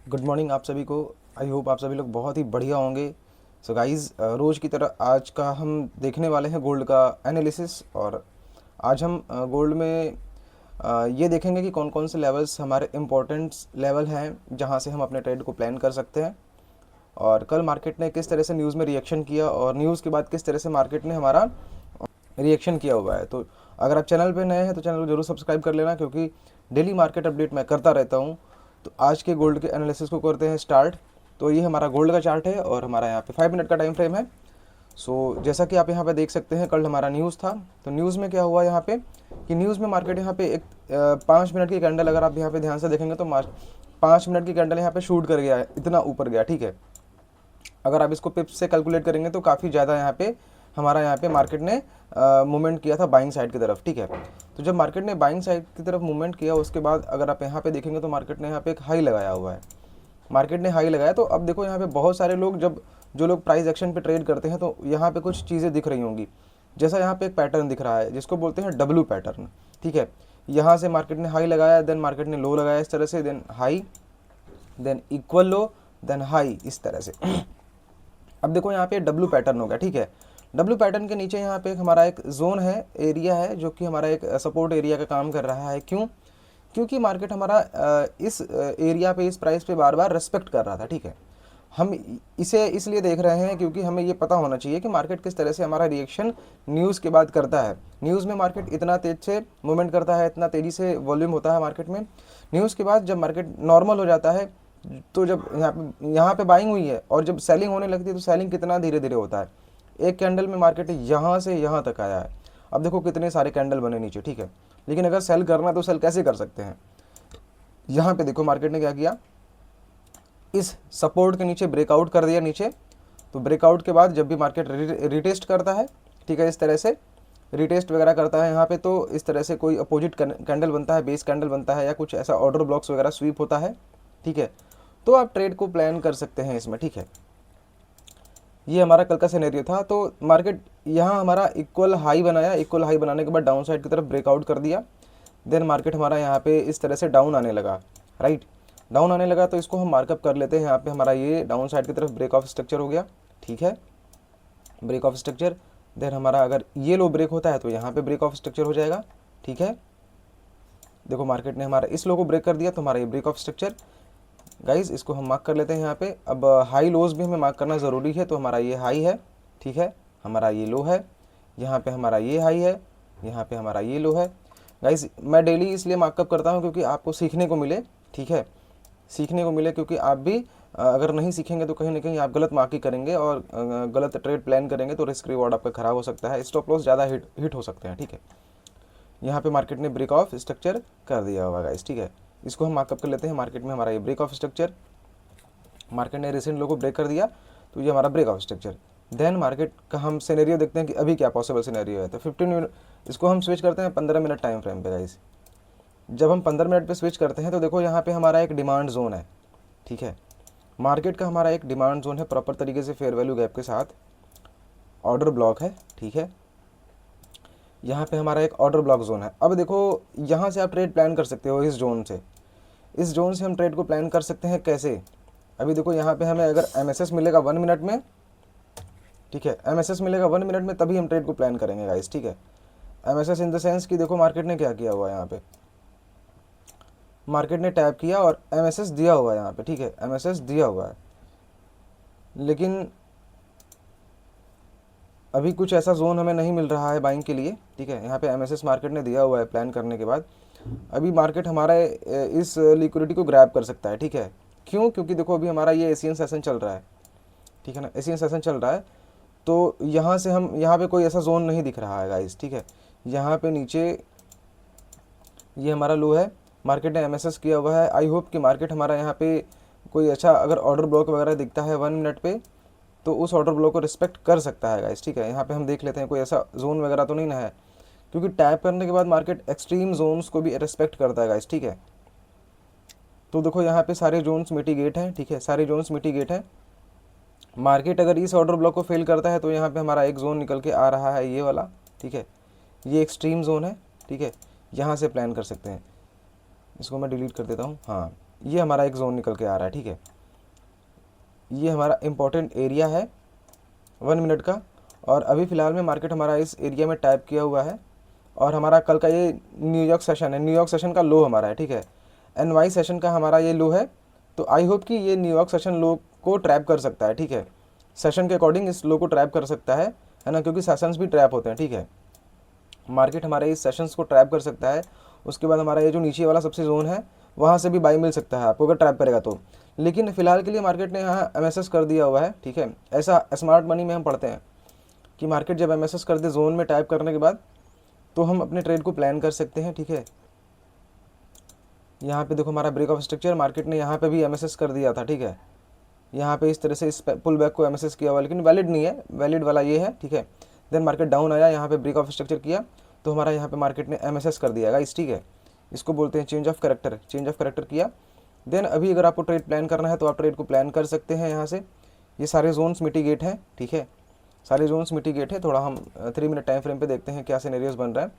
Good morning आप सभी को। आई होप आप सभी लोग बहुत ही बढ़िया होंगे। सो गाइस, रोज़ की तरह आज का हम देखने वाले हैं गोल्ड का एनालिसिस। और आज हम गोल्ड में ये देखेंगे कि कौन कौन से लेवल्स हमारे इम्पोर्टेंट लेवल हैं जहां से हम अपने ट्रेड को प्लान कर सकते हैं। और कल मार्केट ने किस तरह से न्यूज़ में रिएक्शन किया और न्यूज़ के बाद किस तरह से मार्केट ने हमारा रिएक्शन किया हुआ है। तो अगर आप चैनल पे नए हैं तो चैनल को जरूर सब्सक्राइब कर लेना, क्योंकि डेली मार्केट अपडेट मैं करता रहता हूँ। तो आज के गोल्ड के एनालिसिस को करते हैं स्टार्ट। तो ये हमारा गोल्ड का चार्ट है और हमारा यहाँ पे 5 मिनट का टाइम फ्रेम है। जैसा कि आप यहाँ पे देख सकते हैं, कल हमारा न्यूज़ था। तो न्यूज़ में क्या हुआ यहाँ पे कि न्यूज़ में मार्केट यहाँ पे एक 5 मिनट की कैंडल, अगर आप यहाँ पे ध्यान से देखेंगे तो 5 मिनट की कैंडल यहाँ पे शूट कर गया है, इतना ऊपर गया। ठीक है, अगर आप इसको पिप्स से कैलकुलेट करेंगे तो काफ़ी ज़्यादा यहाँ पे हमारा यहाँ पे मार्केट ने मूवमेंट किया था बाइंग साइड की तरफ। ठीक है, तो जब मार्केट ने बाइंग साइड की तरफ मूवमेंट किया उसके बाद अगर आप यहाँ पे देखेंगे तो मार्केट ने यहाँ पे एक हाई लगाया हुआ है। मार्केट ने हाई लगाया तो अब देखो यहाँ पे बहुत सारे लोग, जब जो लोग प्राइस एक्शन पे ट्रेड करते हैं तो यहाँ पे कुछ चीज़ें दिख रही होंगी। जैसा यहाँ पे एक पैटर्न दिख रहा है जिसको बोलते हैं डब्लू पैटर्न। ठीक है, यहाँ से मार्केट ने हाई लगाया, देन मार्केट ने लो लगाया इस तरह से, देन हाई, देन इक्वल लो, देन हाई, इस तरह से। अब देखो यहाँ पे डब्लू पैटर्न हो गया। ठीक है, डब्लू पैटर्न के नीचे यहाँ पे हमारा एक जोन है, एरिया है, जो कि हमारा एक सपोर्ट एरिया का काम कर रहा है। क्यों? क्योंकि मार्केट हमारा इस एरिया पे, इस प्राइस पे बार बार रेस्पेक्ट कर रहा था। ठीक है, हम इसे इसलिए देख रहे हैं क्योंकि हमें ये पता होना चाहिए कि मार्केट किस तरह से हमारा रिएक्शन न्यूज़ के बाद करता है। न्यूज़ में मार्केट इतना तेज से मूवमेंट करता है, इतना तेज़ी से वॉल्यूम होता है मार्केट में। न्यूज़ के बाद जब मार्केट नॉर्मल हो जाता है, तो जब यहाँ पे बाइंग हुई है और जब सेलिंग होने लगती है तो सेलिंग कितना धीरे धीरे होता है। एक कैंडल में मार्केट यहाँ से यहाँ तक आया है। अब देखो कितने सारे कैंडल बने नीचे। ठीक है, लेकिन अगर सेल करना तो सेल कैसे कर सकते हैं? यहाँ पे देखो मार्केट ने क्या किया, इस सपोर्ट के नीचे ब्रेकआउट कर दिया नीचे। तो ब्रेकआउट के बाद जब भी मार्केट रिटेस्ट करता है, ठीक है, इस तरह से रिटेस्ट वगैरह करता है यहाँ पे, तो इस तरह से कोई अपोजिट कैंडल बनता है, बेस कैंडल बनता है, या कुछ ऐसा ऑर्डर ब्लॉक्स वगैरह स्वीप होता है। ठीक है, तो आप ट्रेड को प्लान कर सकते हैं इसमें। ठीक है, ये हमारा कल का सिनेरियो था। तो मार्केट यहाँ हमारा इक्वल हाई बनाया, इक्वल हाई बनाने के बाद डाउन साइड की तरफ ब्रेकआउट कर दिया। देन मार्केट हमारा यहाँ पे इस तरह से डाउन आने लगा। राइट, डाउन आने लगा तो इसको हम मार्कअप कर लेते हैं। यहाँ पे हमारा ये डाउन साइड की तरफ ब्रेक ऑफ स्ट्रक्चर हो गया। ठीक है, ब्रेक ऑफ स्ट्रक्चर। देन हमारा अगर ये लो ब्रेक होता है तो यहाँ पे ब्रेक ऑफ स्ट्रक्चर हो जाएगा। ठीक है, देखो मार्केट ने हमारा इस लो को ब्रेक कर दिया तो हमारा ये ब्रेक ऑफ स्ट्रक्चर। गाइज इसको हम मार्क कर लेते हैं यहाँ पे। अब हाई लोज भी हमें मार्क करना ज़रूरी है। तो हमारा ये हाई है, ठीक है, हमारा ये लो है, यहाँ पे हमारा ये हाई है, यहाँ पे हमारा ये लो है। गाइज मैं डेली इसलिए मार्कअप करता हूँ क्योंकि आपको सीखने को मिले। ठीक है, सीखने को मिले, क्योंकि आप भी अगर नहीं सीखेंगे तो कहीं ना कहीं आप गलत मार्किंग करेंगे और गलत ट्रेड प्लान करेंगे तो रिस्क रिवॉर्ड आपका खराब हो सकता है, स्टॉप लॉस ज़्यादा हिट हो सकते हैं। ठीक है, यहाँ पे मार्केट ने ब्रेक ऑफ स्ट्रक्चर कर दिया होगा गाइस। ठीक है, इसको हम मार्कअप कर लेते हैं। मार्केट में हमारा ये ब्रेक ऑफ स्ट्रक्चर, मार्केट ने रिसेंट लो को ब्रेक कर दिया तो ये हमारा break of structure. Then market का हम सिनेरियो देखते हैं कि अभी क्या पॉसिबल सिनेरियो है। तो 15 मिनट, इसको हम स्विच करते हैं 15 मिनट टाइम फ्रेम पे गाइस। जब हम 15 मिनट पे स्विच करते हैं तो देखो यहाँ पे हमारा एक डिमांड जोन है। ठीक है, मार्केट का हमारा एक डिमांड जोन है, प्रॉपर तरीके से फेयर वैल्यू गैप के साथ ऑर्डर ब्लॉक है। ठीक है, यहाँ पे हमारा एक ऑर्डर ब्लॉक जोन है। अब देखो यहाँ से आप ट्रेड प्लान कर सकते हो, इस जोन से, इस जोन से हम ट्रेड को प्लान कर सकते हैं। कैसे? अभी देखो यहाँ पे हमें अगर एमएसएस मिलेगा 1 मिनट में, ठीक है, एमएसएस मिलेगा 1 मिनट में तभी हम ट्रेड को प्लान करेंगे गाइस। ठीक है, एमएसएस इन द सेंस कि देखो मार्केट ने क्या किया हुआ है, यहाँ पे मार्केट ने टैप किया और एमएसएस दिया हुआ है यहाँ पे। ठीक है, एमएसएस दिया हुआ है, लेकिन अभी कुछ ऐसा जोन हमें नहीं मिल रहा है बाइंग के लिए। ठीक है, यहाँ पे एमएसएस मार्केट ने दिया हुआ है प्लान करने के बाद। अभी मार्केट हमारा इस लिक्विडिटी को ग्रैब कर सकता है। ठीक है, क्यों? क्योंकि देखो अभी हमारा ये एशियन सेशन चल रहा है। ठीक है ना, एशियन सेशन चल रहा है, तो यहाँ से हम, यहाँ पे कोई ऐसा जोन नहीं दिख रहा है गाइस। ठीक है, यहाँ पे नीचे ये हमारा लो है, मार्केट ने एमएसएस किया हुआ है। आई होप कि मार्केट हमारा यहाँ पे कोई अच्छा अगर ऑर्डर ब्लॉक वगैरह दिखता है 1 मिनट पे तो उस ऑर्डर ब्लॉक को रिस्पेक्ट कर सकता है गाइस। ठीक है, यहाँ पे हम देख लेते हैं कोई ऐसा जोन वगैरह तो नहीं ना है, क्योंकि टैप करने के बाद मार्केट एक्सट्रीम जोन्स को भी रिस्पेक्ट करता है गाइस। ठीक है, तो देखो यहाँ पे सारे जोन्स मिटिगेट हैं। ठीक है, सारे जोन्स मिटिगेट हैं। मार्केट अगर इस ऑर्डर ब्लॉक को फेल करता है तो यहाँ पे हमारा एक जोन निकल के आ रहा है, ये वाला। ठीक है, ये एक्सट्रीम जोन है। ठीक है, यहाँ से प्लान कर सकते हैं। इसको मैं डिलीट कर देता हूँ। हाँ, ये हमारा एक जोन निकल के आ रहा है, ठीक है। ये हमारा इम्पोर्टेंट एरिया है 1 मिनट का, और अभी फ़िलहाल में मार्केट हमारा इस एरिया में टाइप किया हुआ है। और हमारा कल का ये न्यूयॉर्क सेशन है, न्यूयॉर्क सेशन का लो हमारा है, ठीक है। एनवाई सेशन का हमारा ये लो है, तो आई होप कि ये न्यूयॉर्क सेशन लो को ट्रैप कर सकता है, ठीक है। सेशन के अकॉर्डिंग इस लो को ट्रैप कर सकता है ना, क्योंकि सेशंस भी ट्रैप होते हैं, ठीक है। मार्केट हमारे इस सेशंस को ट्रैप कर सकता है। उसके बाद हमारा ये जो नीचे वाला सबसे जोन है वहाँ से भी बाई मिल सकता है आपको अगर ट्रैप करेगा तो। लेकिन फिलहाल के लिए मार्केट ने यहाँ एमएसएस कर दिया हुआ है, ठीक है। ऐसा स्मार्ट मनी में हम पढ़ते हैं कि मार्केट जब एमएसएस कर दे जोन में टाइप करने के बाद, तो हम अपने ट्रेड को प्लान कर सकते हैं, ठीक है। यहाँ पे देखो हमारा ब्रेक ऑफ स्ट्रक्चर, मार्केट ने यहाँ पे भी एमएसएस कर दिया था, ठीक है। यहाँ पे इस तरह से इस पुल बैक को एमएसएस किया हुआ, लेकिन वैलिड नहीं है, वैलिड वाला ये है, ठीक है। देन मार्केट डाउन आया, यहाँ पे ब्रेक ऑफ स्ट्रक्चर किया, तो हमारा यहाँ पे मार्केट ने एमएसएस कर दिया गाइस, ठीक है। इसको बोलते हैं change of character, change of character किया। देन अभी अगर आपको ट्रेड प्लान करना है तो आप ट्रेड को प्लान कर सकते हैं यहाँ से। ये सारे जोन्स मिटिगेट हैं, ठीक है, सारे जोन्स मिटिगेट है। थोड़ा हम 3 मिनट टाइम फ्रेम पे देखते हैं क्या सिनेरियोस बन रहा है।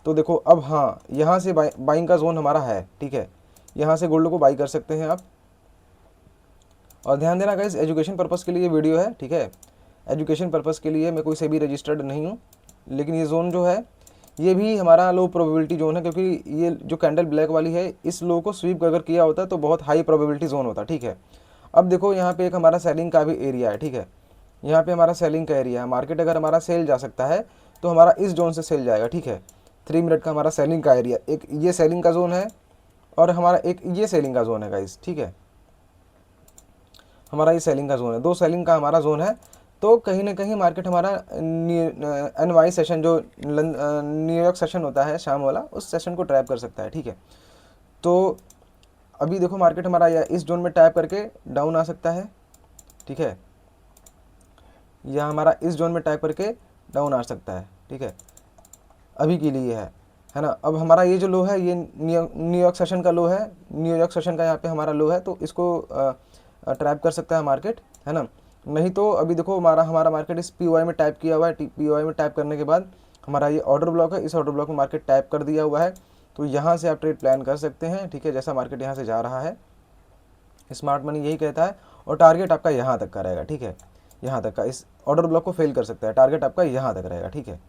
तो देखो अब हाँ, यहाँ से बाइंग का जोन हमारा है, ठीक है। यहाँ से गोल्ड को बाई कर सकते हैं आप। और ध्यान देना गाइस, एजुकेशन पर्पज़ के लिए ये वीडियो है, ठीक है। एजुकेशन पर्पज़ के लिए मैं कोई से भी रजिस्टर्ड नहीं हूँ, लेकिन ये जोन जो है ये भी हमारा लो प्रोबेबिलिटी जोन है, क्योंकि ये जो कैंडल ब्लैक वाली है इस लो को स्वीप अगर किया होता है तो बहुत हाई प्रोबेबिलिटी जोन होता, ठीक है। अब देखो यहाँ पे एक हमारा सेलिंग का भी एरिया है, ठीक है। यहाँ पे हमारा सेलिंग का एरिया है। मार्केट अगर हमारा सेल जा सकता है तो हमारा इस जोन से सेल जाएगा, ठीक है। 3 मिनट का हमारा सेलिंग का एरिया, एक ये सेलिंग का जोन है और हमारा एक ये सेलिंग का जोन है गाइस, ठीक है। हमारा ये सेलिंग का जोन है, 2 सेलिंग का हमारा जोन है। तो कहीं ना कहीं मार्केट हमारा एनवाई सेशन जो न्यूयॉर्क सेशन होता है शाम वाला, उस सेशन को ट्रैप कर सकता है, ठीक है। तो अभी देखो मार्केट हमारा या इस जोन में टैप करके डाउन आ सकता है, ठीक है, या हमारा इस जोन में टैप करके डाउन आ सकता है, ठीक है। अभी के लिए है ना। अब हमारा ये जो लो है ये न्यूयॉर्क सेशन का लो है, न्यूयॉर्क सेशन का यहाँ पे हमारा लो है, तो इसको ट्रैप कर सकता है मार्केट, है ना। नहीं तो अभी देखो हमारा मार्केट इस पीओआई में टाइप किया हुआ है, पीओआई में टाइप करने के बाद हमारा ये ऑर्डर ब्लॉक है, इस ऑर्डर ब्लॉक में मार्केट टाइप कर दिया हुआ है। तो यहाँ से आप ट्रेड प्लान कर सकते हैं, ठीक है, जैसा मार्केट यहाँ से जा रहा है। स्मार्ट मनी यही कहता है। और टारगेट आपका यहाँ तक का रहेगा, ठीक है, यहाँ तक का। इस ऑर्डर ब्लॉक को फेल कर सकता है, टारगेट आपका यहाँ तक रहेगा, ठीक है।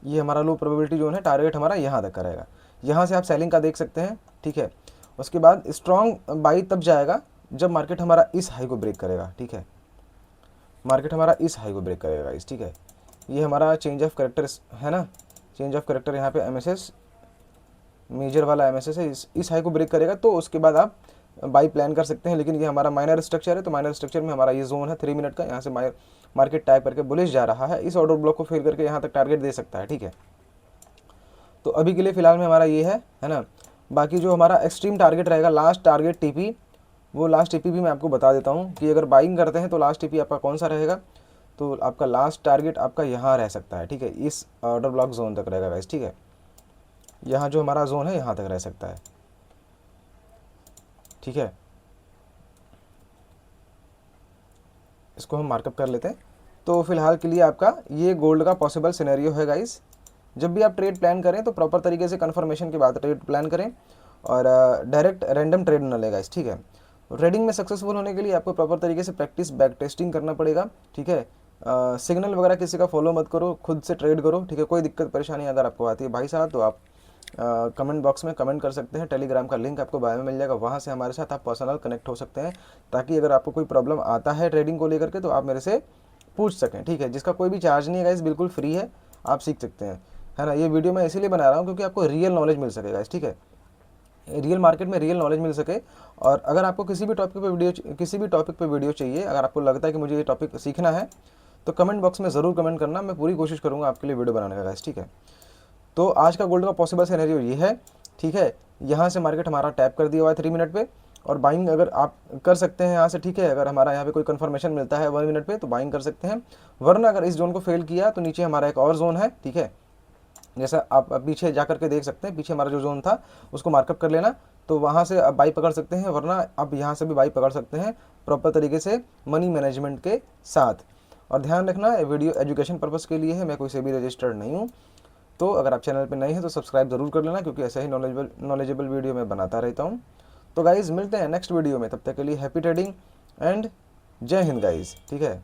ये हमारा लो प्रोबेबिलिटी जोन है, टारगेट हमारा यहाँ तक का रहेगा। यहाँ से आप सेलिंग का देख सकते हैं, ठीक है। उसके बाद स्ट्रॉन्ग बाई तब जाएगा जब मार्केट हमारा इस हाई को ब्रेक करेगा, ठीक है। मार्केट हमारा इस हाई को ब्रेक करेगा इस, ठीक है। ये हमारा चेंज ऑफ करेक्टर है ना, चेंज ऑफ करेक्टर यहाँ पे एमएसएस मेजर वाला एमएसएस है, इस हाई को ब्रेक करेगा तो उसके बाद आप बाई प्लान कर सकते हैं। लेकिन ये हमारा माइनर स्ट्रक्चर है, तो माइनर स्ट्रक्चर में हमारा ये जोन है 3 मिनट का, यहाँ से मार्केट टाइप करके बुलिश जा रहा है, इस ऑर्डर ब्लॉक को फेल करके यहाँ तक टारगेट दे सकता है, ठीक है। तो अभी के लिए फिलहाल में हमारा ये है ना। बाकी जो हमारा एक्सट्रीम टारगेट रहेगा, लास्ट टारगेट टीपी, वो लास्ट टीपी भी मैं आपको बता देता हूँ कि अगर बाइंग करते हैं तो लास्ट टीपी आपका कौन सा रहेगा। तो आपका लास्ट टारगेट आपका यहाँ रह सकता है, ठीक है, इस ऑर्डर ब्लॉक जोन तक रहेगा गाइस, ठीक है। यहाँ जो हमारा जोन है यहाँ तक रह सकता है, ठीक है। इसको हम मार्कअप कर लेते हैं। तो फिलहाल के लिए आपका ये गोल्ड का पॉसिबल सिनेरियो है गाइस। जब भी आप ट्रेड प्लान करें तो प्रॉपर तरीके से कंफर्मेशन के बाद ट्रेड प्लान करें और डायरेक्ट रैंडम ट्रेड न ले गाइस, ठीक है। ट्रेडिंग में सक्सेसफुल होने के लिए आपको प्रॉपर तरीके से प्रैक्टिस बैक टेस्टिंग करना पड़ेगा, ठीक है। सिग्नल वगैरह किसी का फॉलो मत करो, खुद से ट्रेड करो, ठीक है। कोई दिक्कत परेशानी अगर आपको आती है भाई साहब तो आप कमेंट बॉक्स में कमेंट कर सकते हैं। टेलीग्राम का लिंक आपको बायो में मिल जाएगा, वहाँ से हमारे साथ आप पर्सनल कनेक्ट हो सकते हैं, ताकि अगर आपको कोई प्रॉब्लम आता है ट्रेडिंग को लेकर के तो आप मेरे से पूछ सकें, ठीक है। जिसका कोई भी चार्ज नहीं है गाइस, बिल्कुल फ्री है, आप सीख सकते हैं, है ना। ये वीडियो मैं इसीलिए बना रहा हूँ क्योंकि आपको रियल नॉलेज मिल सकेगा, ठीक है, रियल मार्केट में रियल नॉलेज मिल सके। और अगर आपको किसी भी टॉपिक पे वीडियो चाहिए, अगर आपको लगता है कि मुझे ये टॉपिक सीखना है तो कमेंट बॉक्स में ज़रूर कमेंट करना, मैं पूरी कोशिश करूँगा आपके लिए वीडियो बनाने का गाइस, ठीक है। तो आज का गोल्ड का पॉसिबल सिनेरियो ये है, ठीक है। यहाँ से मार्केट हमारा टैप कर दिया हुआ है 3 मिनट पे, और बाइंग अगर आप कर सकते हैं यहाँ से, ठीक है। अगर हमारा यहाँ पे कोई कंफर्मेशन मिलता है 1 मिनट पे तो बाइंग कर सकते हैं, वरना अगर इस जोन को फेल किया तो नीचे हमारा एक और जोन है, ठीक है। जैसा आप पीछे जा करके देख सकते हैं, पीछे हमारा जो जोन था उसको मार्कअप कर लेना, तो वहाँ से आप बाई पकड़ सकते हैं, वरना आप यहाँ से भी बाई पकड़ सकते हैं प्रॉपर तरीके से मनी मैनेजमेंट के साथ। और ध्यान रखना वीडियो एजुकेशन पर्पज़ के लिए है, मैं कोई से भी रजिस्टर्ड नहीं हूँ। तो अगर आप चैनल पर नए हैं तो सब्सक्राइब ज़रूर कर लेना, क्योंकि ऐसा ही नॉलेजेबल वीडियो मैं बनाता रहता हूँ। तो गाइज़ मिलते हैं नेक्स्ट वीडियो में, तब तक के लिए हैप्पी ट्रेडिंग एंड जय हिंद गाइज़, ठीक है।